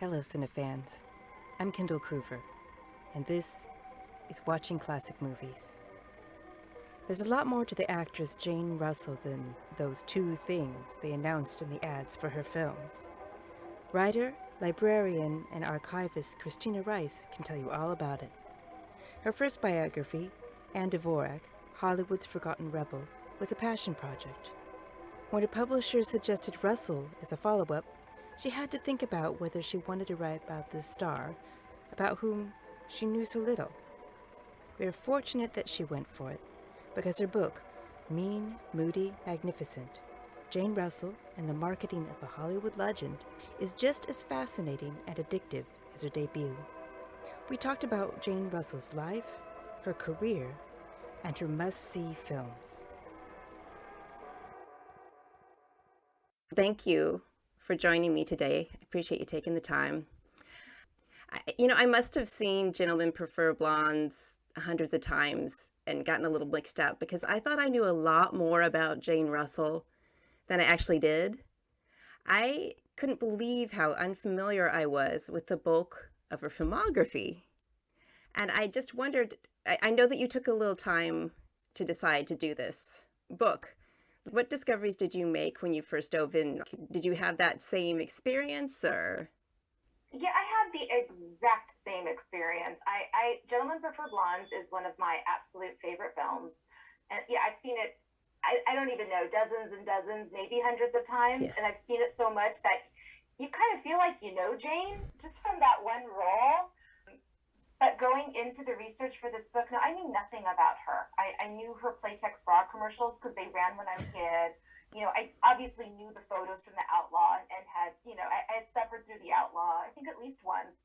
Hello, Cinefans. I'm Kendall Kruver, and this is Watching Classic Movies. There's a lot more to the actress Jane Russell than those two things they announced in the ads for her films. Writer, librarian, and archivist Christina Rice can tell you all about it. Her first biography, Dvorak, Hollywood's Forgotten Rebel, was a passion project. When her publisher suggested Russell as a follow-up, she had to think about whether she wanted to write about this star, about whom she knew so little. We are fortunate that she went for it, because her book, Mean Moody Magnificent, Jane Russell and the Marketing of a Hollywood Legend, is just as fascinating and addictive as her debut. We talked about Jane Russell's life, her career, and her must-see films. Thank you for joining me today. I appreciate you taking the time. I must have seen Gentlemen Prefer Blondes hundreds of times and gotten a little mixed up because I thought I knew a lot more about Jane Russell than I actually did. I couldn't believe how unfamiliar I was with the bulk of her filmography. And I just wondered, I know that you took a little time to decide to do this book. What discoveries did you make when you first dove in? Did you have that same experience or? Yeah, I had the exact same experience. Gentlemen Prefer Blondes is one of my absolute favorite films. And yeah, I've seen it, I don't even know, dozens and dozens, maybe hundreds of times. Yeah. And I've seen it so much that you kind of feel like you know Jane just from that one role. But going into the research for this book, no, I knew nothing about her. I knew her Playtex bra commercials because they ran when I was a kid. I obviously knew the photos from the Outlaw and had, I had suffered through the Outlaw, I think at least once.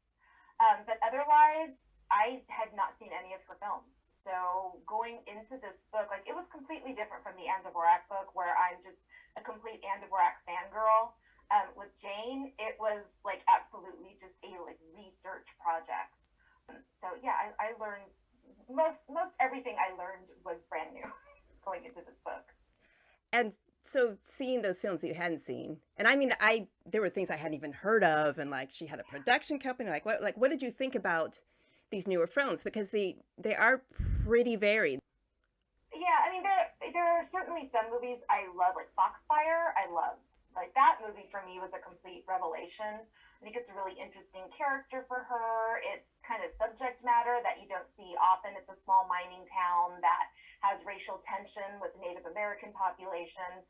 But otherwise, I had not seen any of her films. So going into this book, like it was completely different from the Anne Dvorak book where I'm just a complete Anne Dvorak fangirl. With Jane, it was like absolutely just a research project. So yeah, I learned most everything I learned was brand new going into this book. And so seeing those films that you hadn't seen, and I mean, there were things I hadn't even heard of, and like she had a production company. What did you think about these newer films? Because they are pretty varied. Yeah, I mean there are certainly some movies I love, like Foxfire. I loved like that movie for me was a complete revelation. I think it's a really interesting character for her. It's kind of subject matter that you don't see often. It's a small mining town that has racial tension with the Native American population.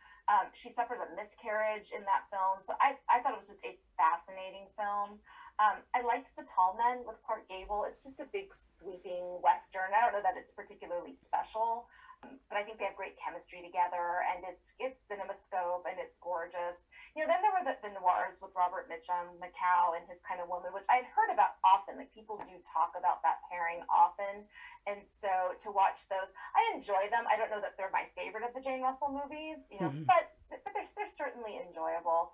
She suffers a miscarriage in that film, so I thought it was just a fascinating film. I liked The Tall Men with Clark Gable. It's just a big sweeping western. I don't know that it's particularly special, but I think they have great chemistry together, and it's CinemaScope and it's gorgeous. Then there were the noirs with Robert Mitchum, Macau, and His Kind of Woman, which I'd heard about often. Like people do talk about that pairing often, and so to watch those, I enjoy them. I don't know that they're my favorite of the Jane Russell movies, but they're certainly enjoyable.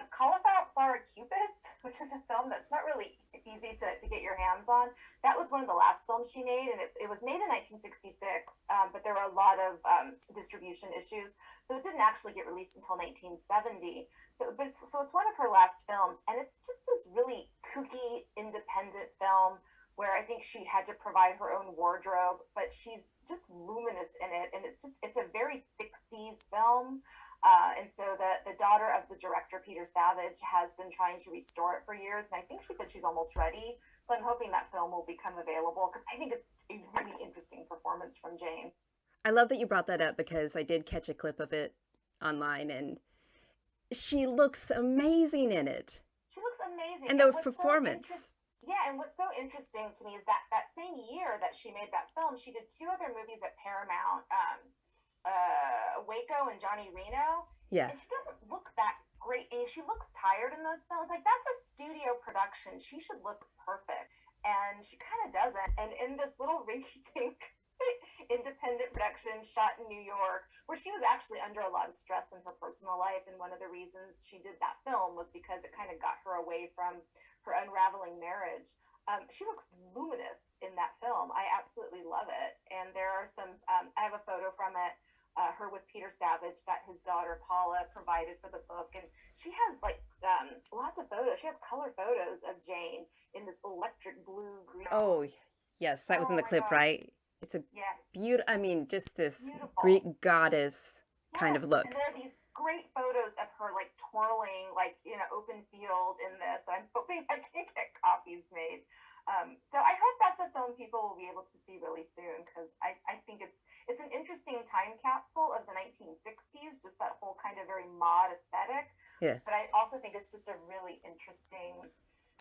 Cauliflower Cupids, which is a film that's not really easy to get your hands on. That was one of the last films she made, and it was made in 1966, but there were a lot of distribution issues, so it didn't actually get released until 1970. So it's one of her last films, and it's just this really kooky, independent film where I think she had to provide her own wardrobe, but she's just luminous in it, and it's a very 60s film. And so the daughter of the director, Peter Savage, has been trying to restore it for years. And I think she said she's almost ready. So I'm hoping that film will become available because I think it's a really interesting performance from Jane. I love that you brought that up because I did catch a clip of it online, and she looks amazing in it. She looks amazing. And the performance. And what's so interesting to me is that same year that she made that film, she did two other movies at Paramount. Waco and Johnny Reno. Yeah. And she doesn't look that great. And she looks tired in those films. Like, that's a studio production. She should look perfect. And she kind of doesn't. And in this little rinky tink independent production shot in New York, where she was actually under a lot of stress in her personal life. And one of the reasons she did that film was because it kind of got her away from her unraveling marriage. She looks luminous in that film. I absolutely love it. And there are some, I have a photo from it, her with Peter Savage that his daughter Paula provided for the book. And she has like lots of photos. She has color photos of Jane in this electric blue green. Oh, yes, that was in Oh the my clip, gosh. right? It's a Yes. beautiful, I mean, just this Beautiful. Greek goddess kind Yes, of and look. there are these great photos of her like twirling, like in an open field in this. I'm hoping I can get copies made. So I hope that's a film people will be able to see really soon because I think it's an interesting time capsule of the 1960s, just that whole kind of very mod aesthetic. Yeah. But I also think it's just a really interesting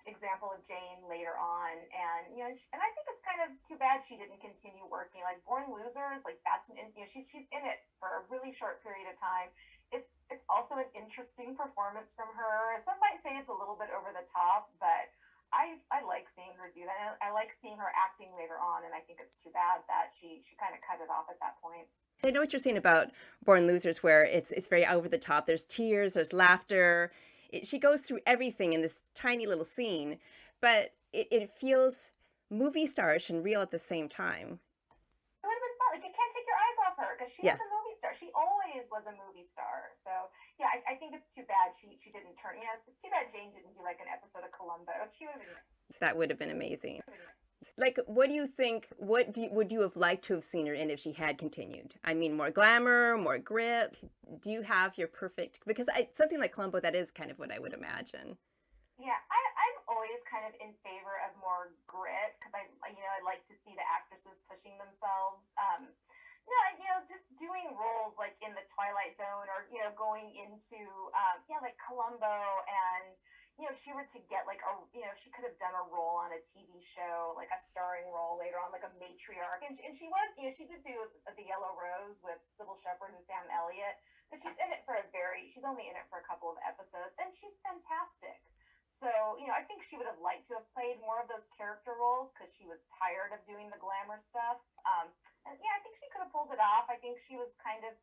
example of Jane later on, and and I think it's kind of too bad she didn't continue working. Like Born Losers, like that's she's in it for a really short period of time. It's also an interesting performance from her. Some might say it's a little bit over the top, but I like seeing her do that. I like seeing her acting later on, and I think it's too bad that she kind of cut it off at that point. I know what you're saying about Born Losers, where it's very over the top. There's tears, there's laughter. She goes through everything in this tiny little scene, but it feels movie starish and real at the same time. It would have been fun. Like you can't take your eyes off her because she Yeah, was a movie star. She always was a movie star. So yeah, I think it's too bad she didn't turn. Yeah, it's too bad Jane didn't do like an episode of Columbo. She would have been. that would have been amazing. Like, what do you think? Would you have liked to have seen her in if she had continued? I mean, more glamour, more grit. Do you have your perfect? Because something like Columbo, that is kind of what I would imagine. Yeah, I'm always kind of in favor of more grit because I like to see the actresses pushing themselves. No, just doing roles like in the Twilight Zone or going into like Columbo, and if she were to get like she could have done a role on a TV show, like a starring role later on, like a matriarch, and she was she did do the Yellow Rose with Sybil Shepherd and Sam Elliott, but she's only in it for a couple of episodes, and she's fantastic. So, I think she would have liked to have played more of those character roles because she was tired of doing the glamour stuff. And yeah, I think she could have pulled it off. I think she was kind of,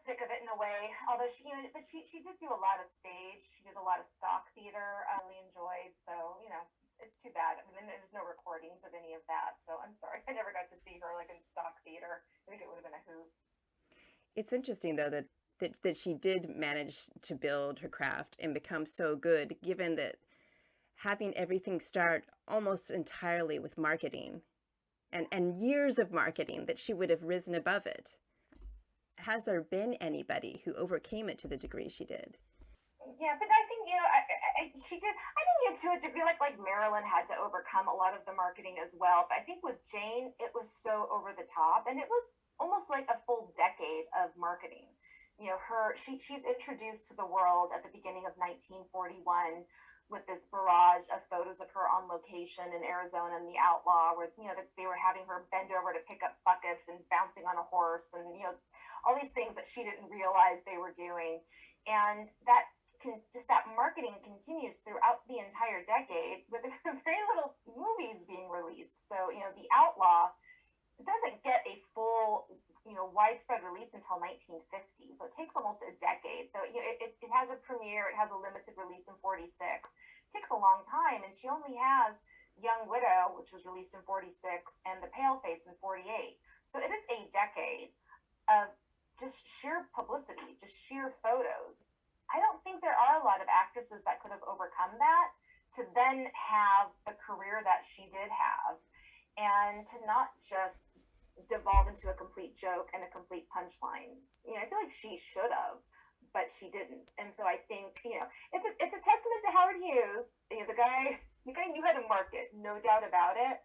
sick of it in a way. Although but she did do a lot of stage. She did a lot of stock theater. I really enjoyed. So, it's too bad. I mean, there's no recordings of any of that. So I'm sorry. I never got to see her like in stock theater. I think it would have been a hoot. It's interesting though that she did manage to build her craft and become so good, given that having everything start almost entirely with marketing and years of marketing, that she would have risen above it. Has there been anybody who overcame it to the degree she did? Yeah, but I think she did. I think to a degree, like Marilyn had to overcome a lot of the marketing as well. But I think with Jane, it was so over the top, and it was almost like a full decade of marketing. She's introduced to the world at the beginning of 1941 with this barrage of photos of her on location in Arizona and The Outlaw, where they were having her bend over to pick up buckets and bouncing on a horse, and all these things that she didn't realize they were doing, and that marketing continues throughout the entire decade with very little movies being released. So The Outlaw doesn't get a full widespread release until 1950, so it takes almost a decade. So it has a premiere, it has a limited release in 46. It takes a long time, and she only has Young Widow, which was released in 46, and The Paleface in 48. So it is a decade of just sheer publicity, just sheer photos. I don't think there are a lot of actresses that could have overcome that to then have the career that she did have, and to not just devolve into a complete joke and a complete punchline. I feel like she should have, but she didn't. And so I think it's a testament to Howard Hughes. The guy knew how to market, no doubt about it.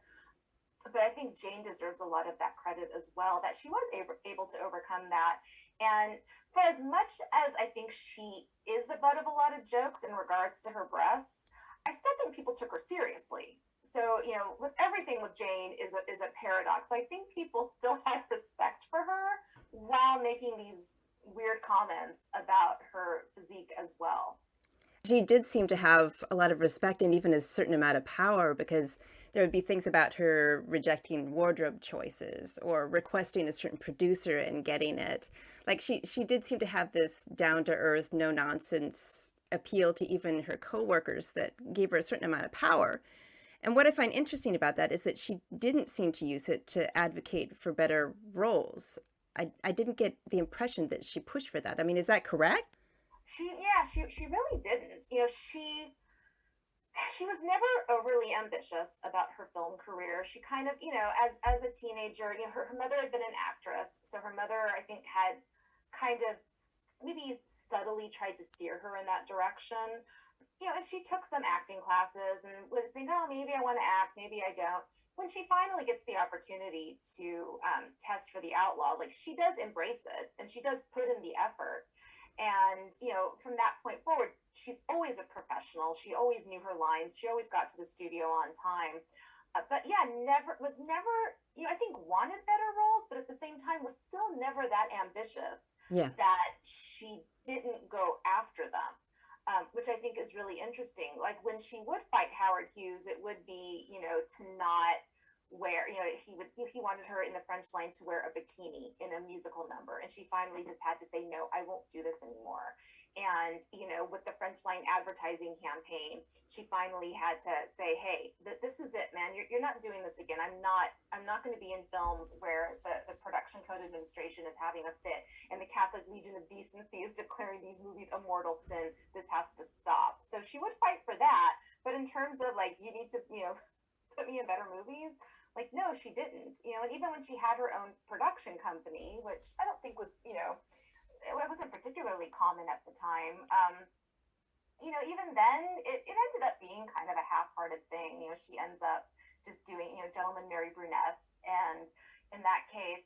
But I think Jane deserves a lot of that credit as well, that she was able to overcome that. And for as much as I think she is the butt of a lot of jokes in regards to her breasts, I still think people took her seriously. So, with everything with Jane is a paradox. I think people still had respect for her while making these weird comments about her physique as well. She did seem to have a lot of respect and even a certain amount of power, because there would be things about her rejecting wardrobe choices or requesting a certain producer and getting it. Like she did seem to have this down-to-earth, no-nonsense appeal to even her coworkers that gave her a certain amount of power. And what I find interesting about that is that she didn't seem to use it to advocate for better roles. I didn't get the impression that she pushed for that. I mean, is that correct? She really didn't. She was never overly ambitious about her film career. She kind of, as a teenager, her mother had been an actress, so her mother, I think, had kind of maybe subtly tried to steer her in that direction. And she took some acting classes and would think, oh, maybe I want to act, maybe I don't. When she finally gets the opportunity to test for the outlaw, like, she does embrace it and she does put in the effort. And, from that point forward, she's always a professional. She always knew her lines. She always got to the studio on time. But yeah, never, I think wanted better roles, but at the same time was still never that ambitious Yeah. that she didn't go after them. Which I think is really interesting. Like, when she would fight Howard Hughes, it would be, to not wear, he wanted her in the French line to wear a bikini in a musical number, and she finally just had to say, no, I won't do this anymore. And with the French line advertising campaign, she finally had to say, hey, this is it, man. You're not doing this again. I'm not going to be in films where the production code administration is having a fit and the Catholic Legion of Decency is declaring these movies a mortal sin. This has to stop. So she would fight for that. But in terms of, like, you need to, put me in better movies, like, no, she didn't. And even when she had her own production company, which I don't think was, it wasn't particularly common at the time. Even then, it ended up being kind of a half-hearted thing. She ends up just doing, Gentlemen Marry Brunettes, and in that case,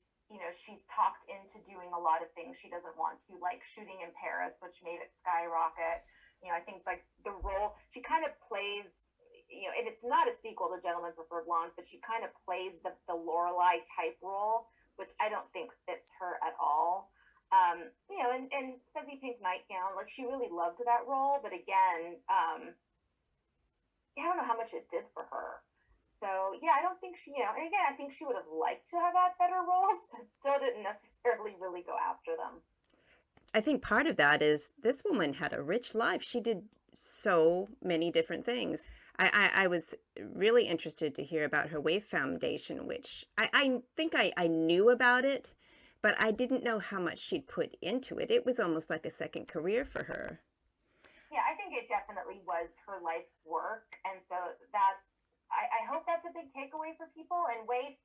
she's talked into doing a lot of things she doesn't want to, like shooting in Paris, which made it skyrocket. I think, like, the role she kind of plays, and it's not a sequel to Gentlemen Prefer Blondes, but she kind of plays the Lorelai type role, which I don't think fits her at all. And Fuzzy Pink Nightgown, like, she really loved that role, but again, I don't know how much it did for her. So yeah, I don't think she, and again, I think she would have liked to have had better roles, but still didn't necessarily really go after them. I think part of that is this woman had a rich life. She did so many different things. I was really interested to hear about her WAVE Foundation, which I think I knew about it, but I didn't know how much she'd put into it. It was almost like a second career for her. Yeah, I think it definitely was her life's work. And so I hope that's a big takeaway for people. And WAVE,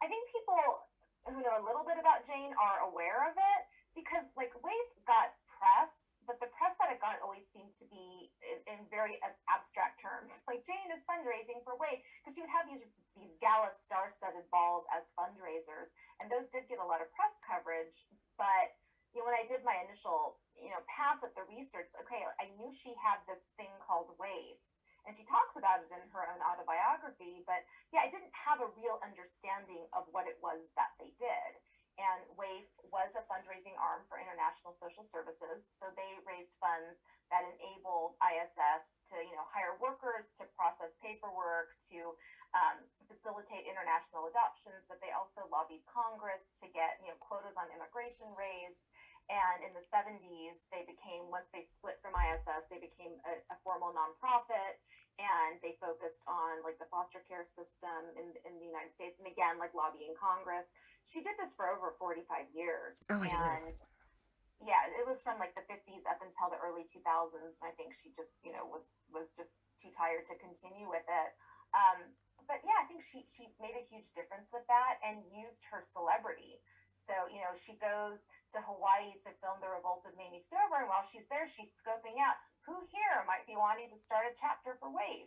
I think people who know a little bit about Jane are aware of it because, like, WAVE got press, but the press that it got always seemed to be in very abstract terms. Like, Jane is fundraising for WAVE, because she would have these gala star-studded balls as fundraisers, and those did get a lot of press coverage. But when I did my initial pass at the research, okay, I knew she had this thing called WAVE, and she talks about it in her own autobiography. But yeah, I didn't have a real understanding of what it was that they did. And WAVE was a fundraising arm for International Social Services. So they raised funds that enabled ISS to, hire workers, to process paperwork, to facilitate international adoptions. But they also lobbied Congress to get, quotas on immigration raised. And in the 70s, once they split from ISS, they became a formal nonprofit, and they focused on, like, the foster care system in the United States, and again, like, lobbying Congress. She did this for over 45 years. Oh my goodness. And yeah, it was from, like, the 50s up until the early 2000s. And I think she just, was just too tired to continue with it. But yeah, I think she made a huge difference with that and used her celebrity. So, she goes to Hawaii to film the Revolt of Mamie Stover, and while she's there, she's scoping out who here might be wanting to start a chapter for WAVE.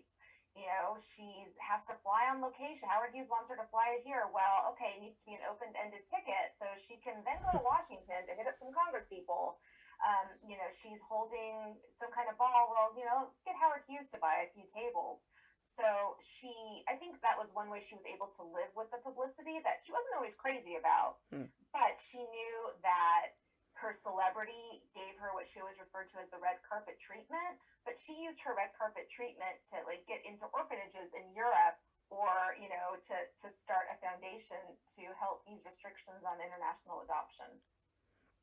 She has to fly on location. Howard Hughes wants her to fly here. Well, okay, it needs to be an open-ended ticket, so she can then go to Washington to hit up some Congress people. She's holding some kind of ball. Well, let's get Howard Hughes to buy a few tables. So I think that was one way she was able to live with the publicity that she wasn't always crazy about, but she knew that her celebrity gave her what she always referred to as the red carpet treatment. But she used her red carpet treatment to, like, get into orphanages in Europe, or to start a foundation to help ease restrictions on international adoption.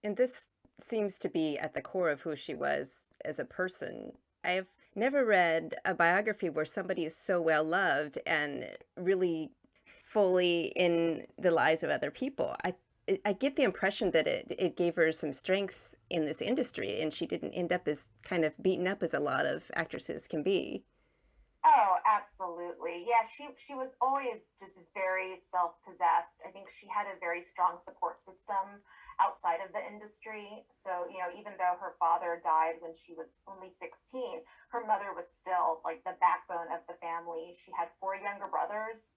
And this seems to be at the core of who she was as a person. I've never read a biography where somebody is so well loved and really fully in the lives of other people. I get the impression that it gave her some strength in this industry, and she didn't end up as kind of beaten up as a lot of actresses can be. Oh, absolutely. Yeah, she was always just very self-possessed. I think she had a very strong support system outside of the industry. So, even though her father died when she was only 16, her mother was still like the backbone of the family. She had four younger brothers,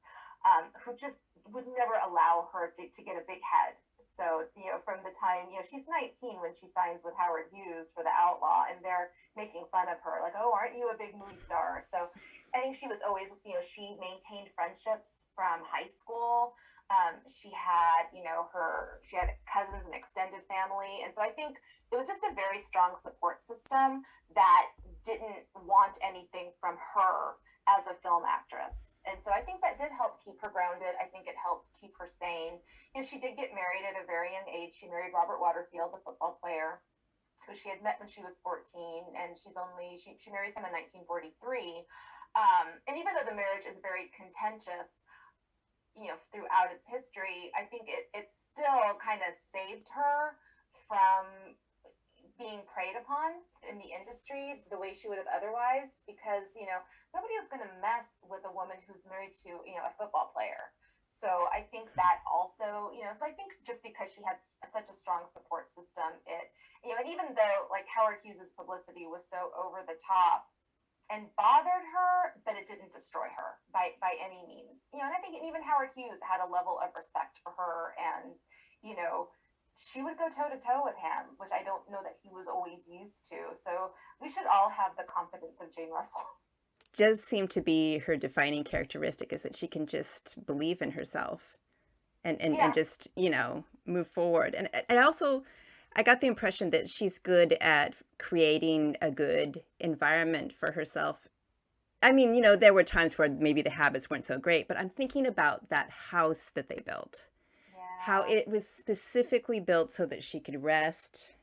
who just would never allow her to get a big head. So, from the time, she's 19 when she signs with Howard Hughes for The Outlaw, and they're making fun of her, like, oh, aren't you a big movie star? So I think she was always, she maintained friendships from high school. She had cousins and extended family. And so I think it was just a very strong support system that didn't want anything from her as a film actress. And so I think that did help keep her grounded. I think it helped keep her sane. She did get married at a very young age. She married Robert Waterfield, the football player, who she had met when she was 14, and she marries him in 1943. And even though the marriage is very contentious, throughout its history, I think it still kind of saved her from being preyed upon in the industry the way she would have otherwise, because nobody is going to mess with a woman who's married to a football player. So I think that also, so I think just because she had such a strong support system, and even though like Howard Hughes's publicity was so over the top and bothered her, but it didn't destroy her by any means. And I think even Howard Hughes had a level of respect for her, and she would go toe to toe with him, which I don't know that he was always used to. So we should all have the confidence of Jane Russell. Does seem to be her defining characteristic is that she can just believe in herself and Yeah. just, move forward. And also, I got the impression that she's good at creating a good environment for herself. I mean, there were times where maybe the habits weren't so great, but I'm thinking about that house that they built, how Yeah. it was specifically built so that she could rest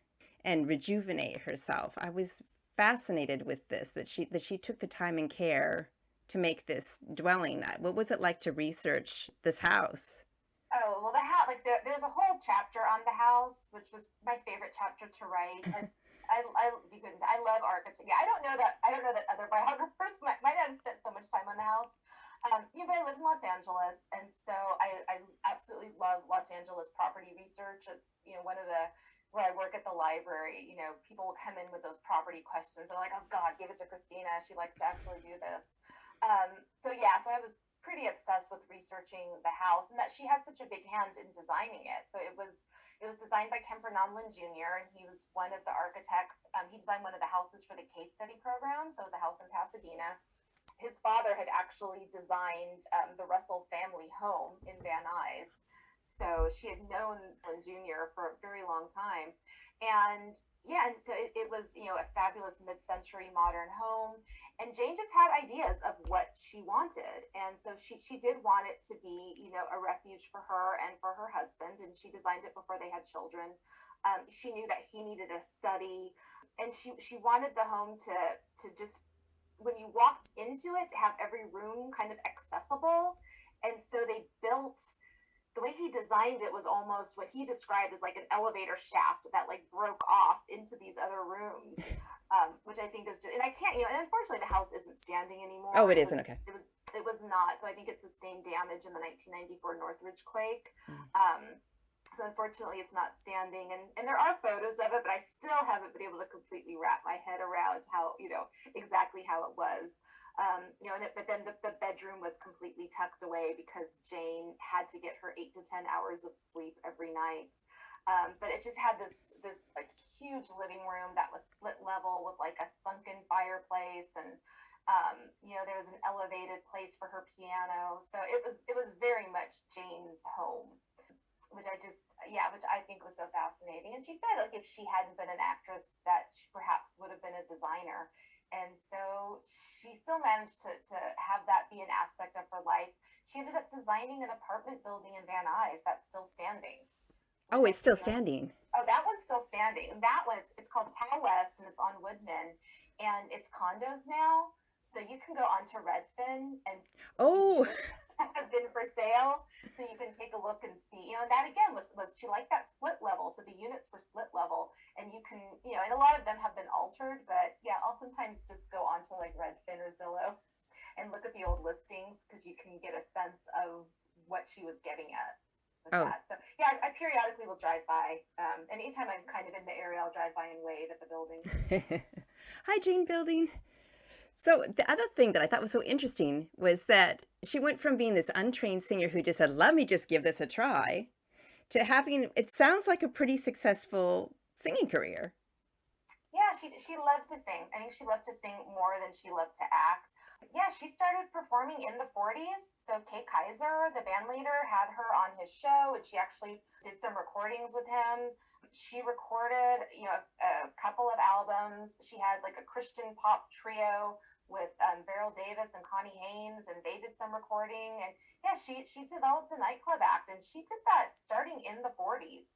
and rejuvenate herself. I was fascinated with this, that she took the time and care to make this dwelling. What was it like to research this house? Oh, well, the house, like there's a whole chapter on the house, which was my favorite chapter to write. I love architecture. Yeah, I don't know that other biographers might not have spent so much time on the house. But I live in Los Angeles, and so I absolutely love Los Angeles property research. It's one of the where I work at the library. People will come in with those property questions. They're like, "Oh God, give it to Christina. She likes to actually do this." So yeah, so I was pretty obsessed with researching the house, and that she had such a big hand in designing it. So it was designed by Kemper Nomlin Jr., and he was one of the architects. He designed one of the houses for the case study program. So it was a house in Pasadena. His father had actually designed the Russell family home in Van Nuys. So she had known Nomlin Jr. for a very long time. And yeah, and so it was, a fabulous mid-century modern home. And Jane just had ideas of what she wanted. And so she did want it to be, a refuge for her and for her husband. And she designed it before they had children. She knew that he needed a study. And she wanted the home to just, when you walked into it, to have every room kind of accessible. And so they built, the way he designed it was almost what he described as like an elevator shaft that like broke off into these other rooms, which I think is just, and I can't, and unfortunately the house isn't standing Oh, anymore. it isn't. Okay. It was not. So I think it sustained damage in the 1994 Northridge quake. Mm. So unfortunately it's not standing, and there are photos of it, but I still haven't been able to completely wrap my head around how, exactly how it was. But then the bedroom was completely tucked away because Jane had to get her 8 to 10 hours of sleep every night. But it just had this like huge living room that was split level with like a sunken fireplace, and there was an elevated place for her piano. So it was very much Jane's home, which I think was so fascinating. And she said like if she hadn't been an actress, that she perhaps would have been a designer. And so she still managed to have that be an aspect of her life. She ended up designing an apartment building in Van Nuys that's still standing. Oh, Which it's still standing. oh, that one's still standing. And that one, it's called Tau West, and it's on Woodman, and it's condos now. So you can go onto Redfin and see Oh, have been for sale, so you can take a look and see. And that again was she liked that split level, so the units were split level, and you can, and a lot of them have been altered, but yeah, I'll sometimes just go onto like Redfin or Zillow and look at the old listings because you can get a sense of what she was getting at with that. So yeah, I periodically will drive by. And anytime I'm kind of in the area, I'll drive by and wave at the building. Hi, Jane Building. So the other thing that I thought was so interesting was that she went from being this untrained singer who just said, let me just give this a try, to having, it sounds like a pretty successful singing career. Yeah, she loved to sing. I think she loved to sing more than she loved to act. Yeah, she started performing in the 40s. So Kay Kaiser, the band leader, had her on his show, and she actually did some recordings with him. She recorded, a couple of albums. She had like a Christian pop trio with Beryl Davis and Connie Haynes, and they did some recording. And yeah, she developed a nightclub act, and she did that starting in the 40s.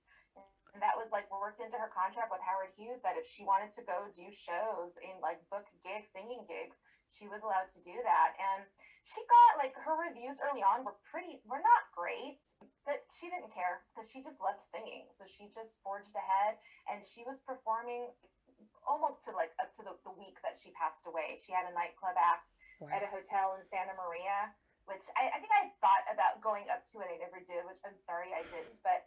And that was like worked into her contract with Howard Hughes that if she wanted to go do shows and like book gigs, singing gigs, she was allowed to do that. And she got like her reviews early on were not great, but she didn't care because she just loved singing. So she just forged ahead, and she was performing almost to like up to the week that she passed away. She had a nightclub act at a hotel in Santa Maria, which I think I thought about going up to it. I never did, which I'm sorry I didn't. But,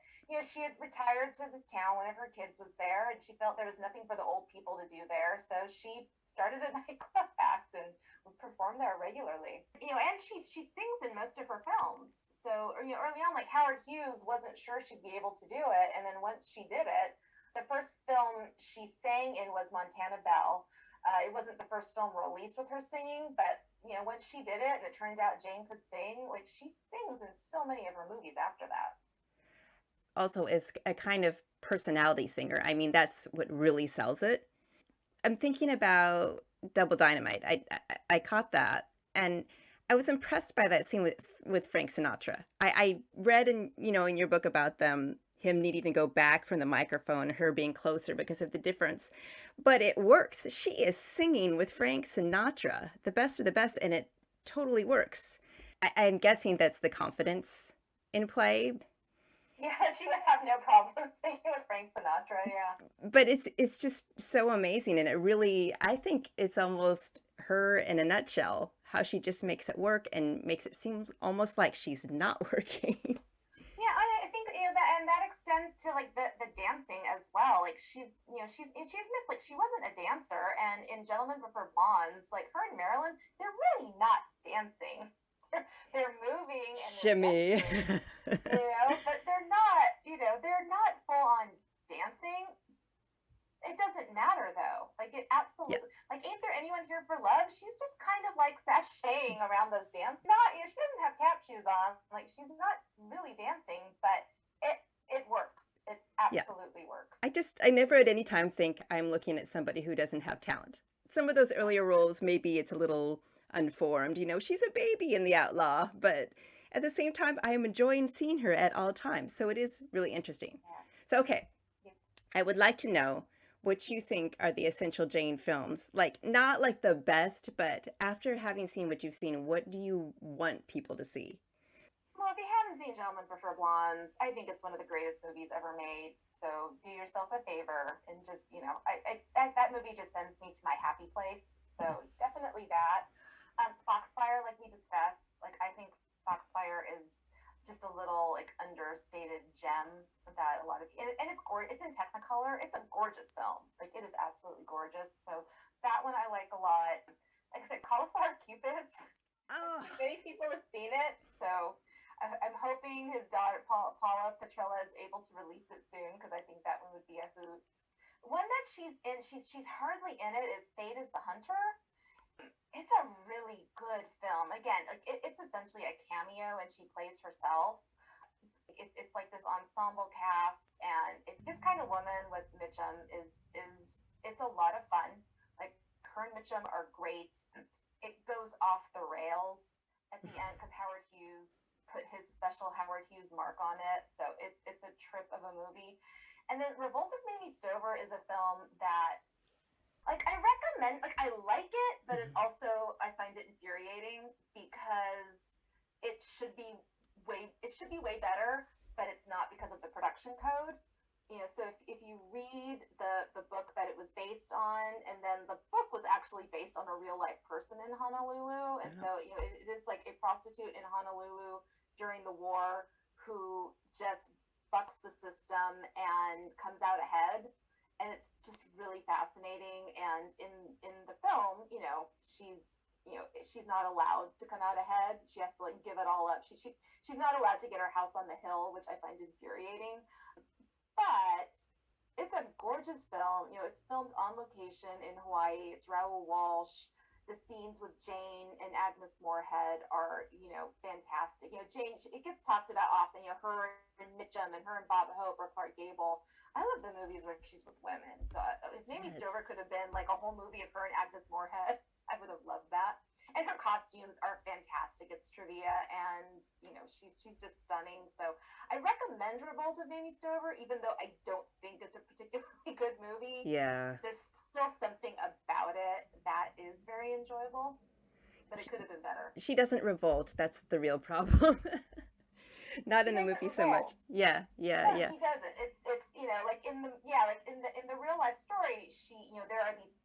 she had retired to this town. One of her kids was there, and she felt there was nothing for the old people to do there. So she started a nightclub act and would perform there regularly. And she sings in most of her films. So, early on, like Howard Hughes wasn't sure she'd be able to do it. And then once she did it, the first film she sang in was Montana Belle. It wasn't the first film released with her singing, but once she did it and it turned out Jane could sing, like she sings in so many of her movies after that. Also, as a kind of personality singer, I mean, that's what really sells it. I'm thinking about Double Dynamite. I caught that, and I was impressed by that scene with Frank Sinatra. I read in in your book about him needing to go back from the microphone, her being closer because of the difference. But it works. She is singing with Frank Sinatra, the best of the best, and it totally works. I'm guessing that's the confidence in play. Yeah, she would have no problem singing with Frank Sinatra, yeah. But it's just so amazing, and it really, I think it's almost her in a nutshell, how she just makes it work and makes it seem almost like she's not working. Yeah, I think that extends to like the dancing as well. Like she admits like she wasn't a dancer, and in Gentlemen Prefer Blondes, like her and Marilyn, they're really not dancing. They're moving and Shimmy. but they're not full on dancing. It doesn't matter though. Like it absolutely like Ain't There Anyone Here for Love? She's just kind of like sashaying around those dances. She doesn't have tap shoes on. Like she's not really dancing, but it works. It absolutely works. I never at any time think I'm looking at somebody who doesn't have talent. Some of those earlier roles, maybe it's a little unformed, she's a baby in The Outlaw, but at the same time, I am enjoying seeing her at all times. So it is really interesting. Yeah. So, okay, I would like to know what you think are the essential Jane films. Like, not like the best, but after having seen what you've seen, what do you want people to see? Well, if you haven't seen Gentlemen Prefer Blondes, I think it's one of the greatest movies ever made. So do yourself a favor and just, that movie just sends me to my happy place. So definitely that. Foxfire, like we discussed, like I think Foxfire is just a little like understated gem that a lot of and it's gorgeous. It's in Technicolor. It's a gorgeous film. Like it is absolutely gorgeous. So that one I like a lot. Like I said, Cauliflower Cupids. Oh. Many people have seen it, so I'm hoping his daughter Paula Petrella is able to release it soon because I think that one would be a hoot. One that she's in, she's hardly in it, is Fate is the Hunter. It's a really good film. Again, like it's essentially a cameo, and she plays herself. It's like this ensemble cast, and this kind of woman with Mitchum is it's a lot of fun. Like her and Mitchum are great. It goes off the rails at the end because Howard Hughes put his special Howard Hughes mark on it, so it's a trip of a movie. And then Revolt of Mamie Stover is a film that, like, I recommend, like, I like it, but it also, I find it infuriating because it should be way better, but it's not because of the production code. So if you read the book that it was based on, and then the book was actually based on a real life person in Honolulu, and so it is like a prostitute in Honolulu during the war who just bucks the system and comes out ahead, and it's just really fascinating. And in the film, she's not allowed to come out ahead. She has to like give it all up. She's not allowed to get her house on the hill, which I find infuriating. But it's a gorgeous film. It's filmed on location in Hawaii. It's Raoul Walsh. The scenes with Jane and Agnes Moorehead are, fantastic. Jane, it gets talked about often. Her and Mitchum and her and Bob Hope or Clark Gable. I love the movies where she's with women. So if Mamie Stover could have been like a whole movie of her and Agnes Moorehead, I would have loved that. And her costumes are fantastic. It's trivia, and she's just stunning. So I recommend Revolt of Mamie Stover, even though I don't think it's a particularly good movie. Yeah. There's still something about it that is very enjoyable, but it could have been better. She doesn't revolt. That's the real problem. Not in the movie so much. Yeah. He doesn't. It's like in the real life story, there are these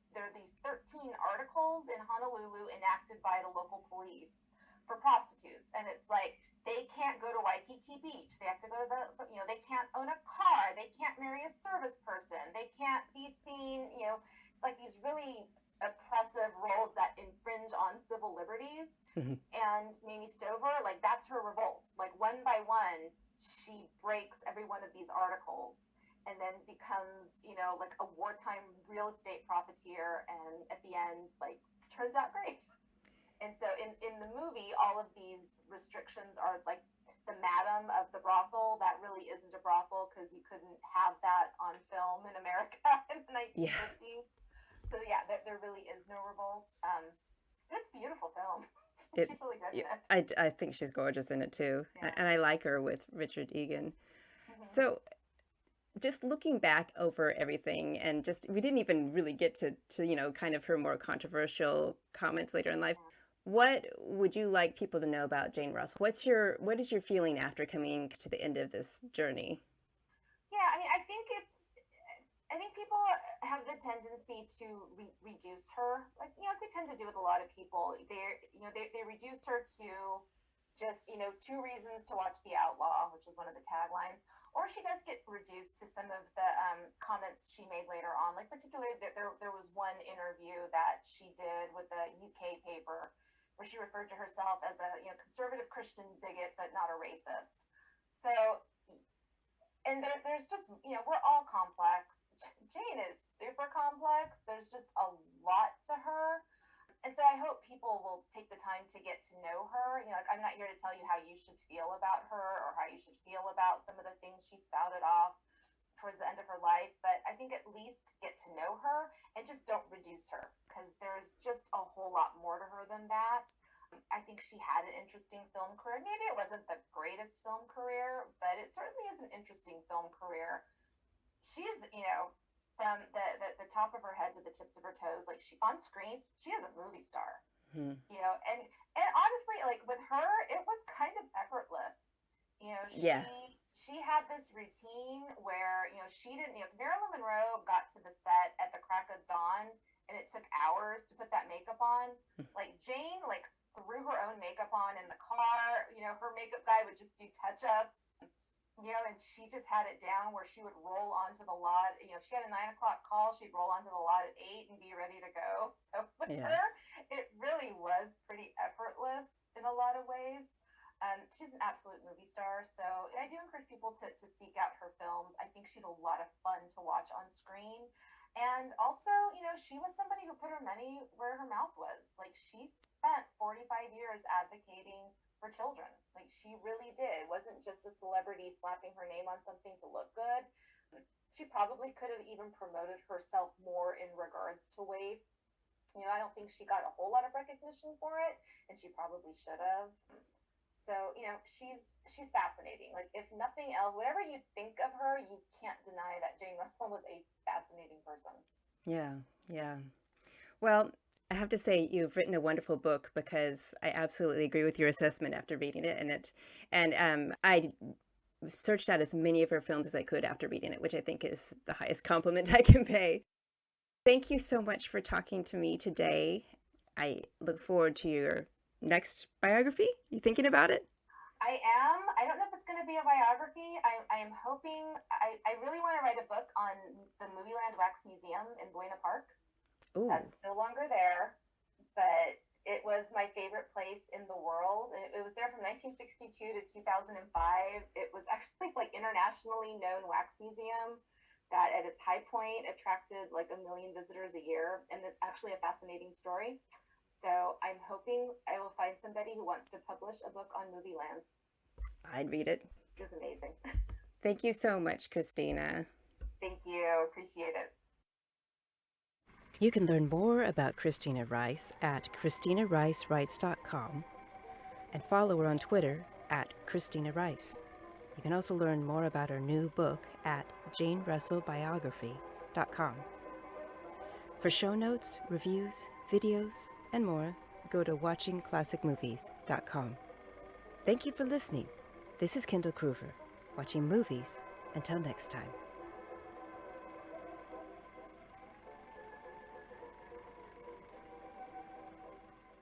13 articles in Honolulu enacted by the local police for prostitutes, and it's like they can't go to Waikiki Beach. They have to go to they can't own a car. They can't marry a service person. They can't be seen, like these really oppressive roles that infringe on civil liberties. Mm-hmm. And Mamie Stover, like that's her revolt. Like one by one, she breaks every one of these articles and then becomes, like a wartime real estate profiteer, and at the end, like, turns out great. And so in the movie, all of these restrictions are like the madam of the brothel. That really isn't a brothel because you couldn't have that on film in America in the 1950s. Yeah. So yeah, there really is no revolt. But it's a beautiful film. She's really good in it. I think she's gorgeous in it too. Yeah. And I like her with Richard Egan. Mm-hmm. So just looking back over everything, and just we didn't even really get to kind of her more controversial comments later in life. What would you like people to know about Jane Russell? What is your feeling after coming to the end of this journey? Yeah, I mean, I think people have the tendency to reduce her, like we tend to do with a lot of people. They reduce her to just 2 reasons to watch The Outlaw, which was one of the taglines. Or she does get reduced to some of the comments she made later on. Like particularly, there was one interview that she did with a UK paper where she referred to herself as a conservative Christian bigot, but not a racist. So, and there's just we're all complex. Jane is super complex. There's just a lot to her. And so I hope people will take the time to get to know her. I'm not here to tell you how you should feel about her or how you should feel about some of the things she spouted off towards the end of her life, but I think at least get to know her and just don't reduce her, because there's just a whole lot more to her than that. I think she had an interesting film career. Maybe it wasn't the greatest film career, but it certainly is an interesting film career. She is, from the top of her head to the tips of her toes, like she on screen, she is a movie star. Mm-hmm. And honestly, like with her, it was kind of effortless. She had this routine where she didn't. Marilyn Monroe got to the set at the crack of dawn, and it took hours to put that makeup on. Like Jane, like threw her own makeup on in the car. Her makeup guy would just do touch-ups. And she just had it down where she would roll onto the lot. She had a 9 o'clock call. She'd roll onto the lot at 8 and be ready to go. So with her, it really was pretty effortless in a lot of ways. She's an absolute movie star. So I do encourage people to seek out her films. I think she's a lot of fun to watch on screen. And also, she was somebody who put her money where her mouth was. Like, she spent 45 years advocating for children. Like, she really did. It wasn't just a celebrity slapping her name on something to look good. She probably could have even promoted herself more in regards to WAIF. I don't think she got a whole lot of recognition for it, and she probably should have. So, she's fascinating. Like, if nothing else, whatever you think of her, you can't deny that Jane Russell was a fascinating person. Yeah. Well, I have to say you've written a wonderful book because I absolutely agree with your assessment after reading it, I searched out as many of her films as I could after reading it, which I think is the highest compliment I can pay. Thank you so much for talking to me today. I look forward to your next biography. You thinking about it? I am. I don't know if it's going to be a biography. I am hoping. I really want to write a book on the Movieland Wax Museum in Buena Park. Ooh. That's no longer there, but it was my favorite place in the world. And it was there from 1962 to 2005. It was actually like internationally known wax museum that at its high point attracted like 1 million visitors a year. And it's actually a fascinating story. So I'm hoping I will find somebody who wants to publish a book on Movieland. I'd read it. It was amazing. Thank you so much, Christina. Thank you. Appreciate it. You can learn more about Christina Rice at ChristinaRiceWrites.com and follow her on Twitter at Christina Rice. You can also learn more about her new book at JaneRussellBiography.com. For show notes, reviews, videos, and more, go to WatchingClassicMovies.com. Thank you for listening. This is Kendall Kruver, watching movies. Until next time.